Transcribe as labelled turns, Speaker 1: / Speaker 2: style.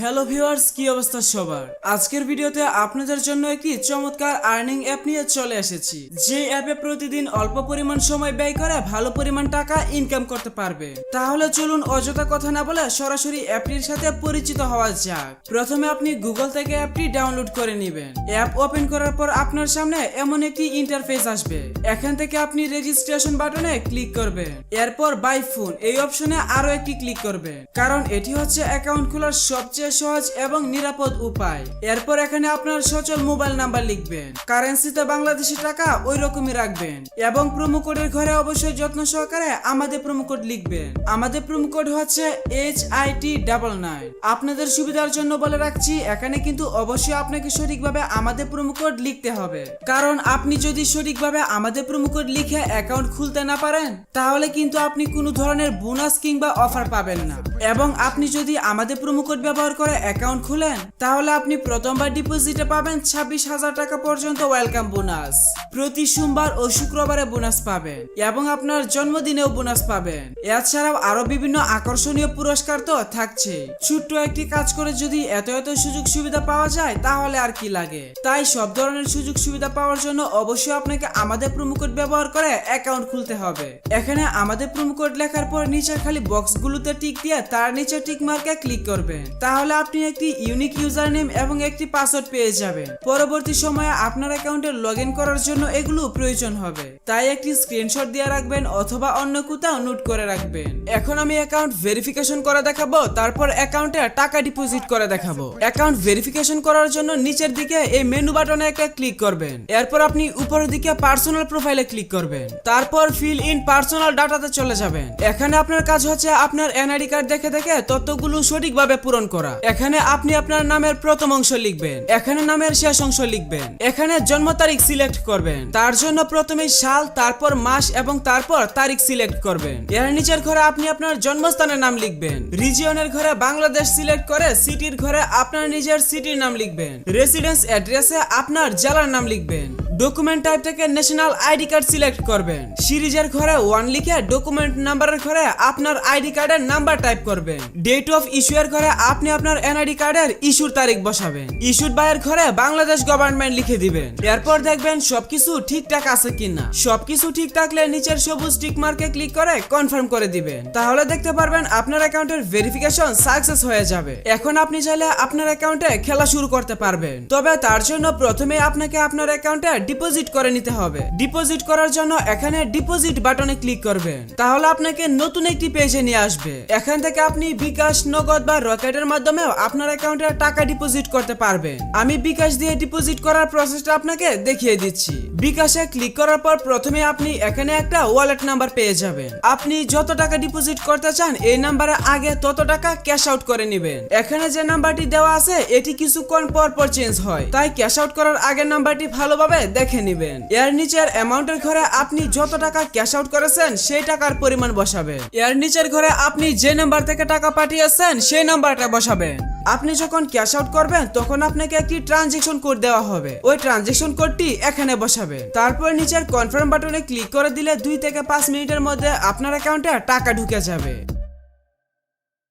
Speaker 1: Hello viewers, কি অবস্থা সবার? আজকের ভিডিওতে আপনাদের জন্য একটি চমৎকার আর্নিং অ্যাপ নিয়ে চলে এসেছি, যে অ্যাপে প্রতিদিন অল্প পরিমাণ সময় ব্যয় করে ভালো পরিমাণ টাকা ইনকাম করতে পারবে। তাহলে চলুন অযথা কথা না বলে সরাসরি অ্যাপটির সাথে পরিচিত হওয়া যাক। প্রথমে আপনি গুগল থেকে অ্যাপটি ডাউনলোড করে নেবেন। অ্যাপ ওপেন করার পর আপনার সামনে এমন একটি ইন্টারফেস আসবে। এখান থেকে আপনি রেজিস্ট্রেশন বাটনে ক্লিক করবেন। এরপর বাই ফোন এই অপশনে আরো একটি ক্লিক করবেন, কারণ এটি হচ্ছে অ্যাকাউন্ট খোলার সবচেয়ে সহজ এবং নিরাপদ উপায়। এরপর এখানে আপনার সচল মোবাইল নাম্বার লিখবেন। কারেন্সিতে বাংলাদেশি টাকা ওই রকমই রাখবেন এবং প্রোমো কোডের ঘরে অবশ্যই যত্ন সহকারে আমাদের প্রোমো কোড লিখবেন। আমাদের প্রোমো কোড হচ্ছে HIT99। আপনাদের সুবিধার জন্য বলে রাখছি, এখানে কিন্তু অবশ্যই আপনাকে সঠিকভাবে আমাদের প্রোমো কোড লিখতে হবে, কারণ আপনি যদি সঠিকভাবে আমাদের প্রোমো কোড লিখে অ্যাকাউন্ট খুলতে না পারেন তাহলে কিন্তু আপনি কোনো ধরনের বোনাস কিংবা অফার পাবেন না। এবং আপনি যদি আমাদের প্রোমো কোড ব্যবহার করে অ্যাকাউন্ট খুলেন তাহলে আপনি প্রথমবার ডিপোজিটে পাবেন 26,000 টাকা পর্যন্ত ওয়েলকাম বোনাস। প্রতি সোমবার ও শুক্রবারে বোনাস পাবেন এবং আপনার জন্মদিনেও বোনাস পাবেন। এছাড়াও আরো বিভিন্ন আকর্ষণীয় পুরস্কার তো থাকছে। ছোট্ট একটি কাজ করে যদি এত সুযোগ সুবিধা পাওয়া যায় তাহলে আর কি লাগে। তাই সব ধরনের সুযোগ সুবিধা পাওয়ার জন্য অবশ্যই আপনাকে আমাদের প্রোমো কোড ব্যবহার করে অ্যাকাউন্ট খুলতে হবে। এখানে আমাদের প্রোমো কোড লেখার পর নিচের খালি বক্সগুলোতে টিক দিয়ে তার নিচে টিক মার্কে ক্লিক করবেন। তাহলে আপনি একটি ইউনিক ইউজার নেম এবং একটি পাসওয়ার্ড পেয়ে যাবেন। পরবর্তী সময়ে আপনার অ্যাকাউন্টে লগইন করার জন্য এগুলো প্রয়োজন হবে, তাই একটি স্ক্রিনশট দিয়ে রাখবেন অথবা অন্য কোথাও নোট করে রাখবেন। এখন আমি অ্যাকাউন্ট ভেরিফিকেশন করে দেখাবো, তারপর অ্যাকাউন্টে টাকা ডিপোজিট করে দেখাবো। অ্যাকাউন্ট ভেরিফিকেশন করার জন্য নিচের দিকে এই মেনু বাটনে একটা ক্লিক করবেন। এরপর আপনি উপরের দিকে পার্সোনাল প্রোফাইলে ক্লিক করবেন। তারপর ফিল ইন পার্সোনাল ডাটাতে চলে যাবেন। এখানে আপনার কাজ হচ্ছে আপনার এনআইডি কার্ড দেখে দেখে তথ্যগুলো সঠিকভাবে পূরণ করা। এখানে আপনি আপনার নামের প্রথম অংশ লিখবেন, এখানে নামের শেষ অংশ লিখবেন, এখানে জন্ম তারিখ সিলেক্ট করবেন। তার জন্য প্রথমে সাল, তারপর মাস এবং তারপর তারিখ সিলেক্ট করবেন। এর নিচের ঘরে আপনি আপনার জন্মস্থানের নাম লিখবেন। রিজিয়নের ঘরে বাংলাদেশ সিলেক্ট করে সিটির ঘরে আপনার নিজের সিটির নাম লিখবেন। রেসিডেন্স অ্যাড্রেসে আপনার জেলার নাম লিখবেন। ডকুমেন্ট টাইপ থেকে ন্যাশনাল আইডি কার্ড সিলেক্ট করবেন। সিরিজের ঘরে 1 লিখে ডকুমেন্ট নাম্বারের ঘরে আপনার আইডি কার্ডের নাম্বার টাইপ করবেন। ডেট অফ ইস্যু এর ঘরে আপনি আপনার এনআইডি কার্ডের ইস্যুর তারিখ বসাবেন। ইস্যুড বাই এর ঘরে বাংলাদেশ গভর্নমেন্ট লিখে দিবেন। এরপর দেখবেন সবকিছু ঠিকঠাক আছে কিনা। সবকিছু ঠিক থাকলে নিচের সবুজ টিক মার্কে ক্লিক করে কনফার্ম করে দিবেন। তাহলে দেখতে পারবেন আপনার অ্যাকাউন্টের ভেরিফিকেশন সাকসেস হয়ে যাবে। এখন আপনি চাইলে আপনার অ্যাকাউন্টে খেলা শুরু করতে পারবেন, তবে তার জন্য প্রথমে আপনাকে আপনার অ্যাকাউন্টে ডিপোজিট করে নিতে হবে। ডিপোজিট করার জন্য এখানে ডিপোজিট বাটনে ক্লিক করবেন। তাহলে আপনাকে নতুন একটি পেজে নিয়ে আসবে। এখান থেকে আপনি বিকাশ, নগদ বা রকেটের মাধ্যমেও আপনার অ্যাকাউন্টে টাকা ডিপোজিট করতে পারবেন। আমি বিকাশ দিয়ে ডিপোজিট করার প্রসেসটা আপনাকে দেখিয়ে দিচ্ছি। বিকাশে ক্লিক করার পর প্রথমে আপনি এখানে একটা ওয়ালেট নাম্বার পেয়ে যাবেন। আপনি যত টাকা ডিপোজিট করতে চান এই নাম্বারে আগে তত টাকা ক্যাশ আউট করে নেবেন। এখানে যে নাম্বারটি দেওয়া আছে এটি কিছুক্ষণ পর পর চেঞ্জ হয়, তাই ক্যাশ আউট করার আগের নাম্বারটি ভালোভাবে দেখে নেবেন। এর নিচের অ্যামাউন্টের ঘরে আপনি যত টাকা ক্যাশ আউট করেছেন সেই টাকার পরিমাণ বসাবেন। এর নিচের ঘরে আপনি যে নাম্বার থেকে টাকা পাঠিয়েছেন সেই নাম্বারটা বসাবেন। আপনি যখন ক্যাশ আউট করবেন তখন আপনাকে একটি ট্রানজেকশন কোড দেওয়া হবে, ওই ট্রানজেকশন কোডটি এখানে বসাবেন। তারপর নিচের কনফার্ম বাটনে ক্লিক করে দিলে 2 থেকে 5 মিনিটের মধ্যে আপনার অ্যাকাউন্টে টাকা ঢুকে যাবে।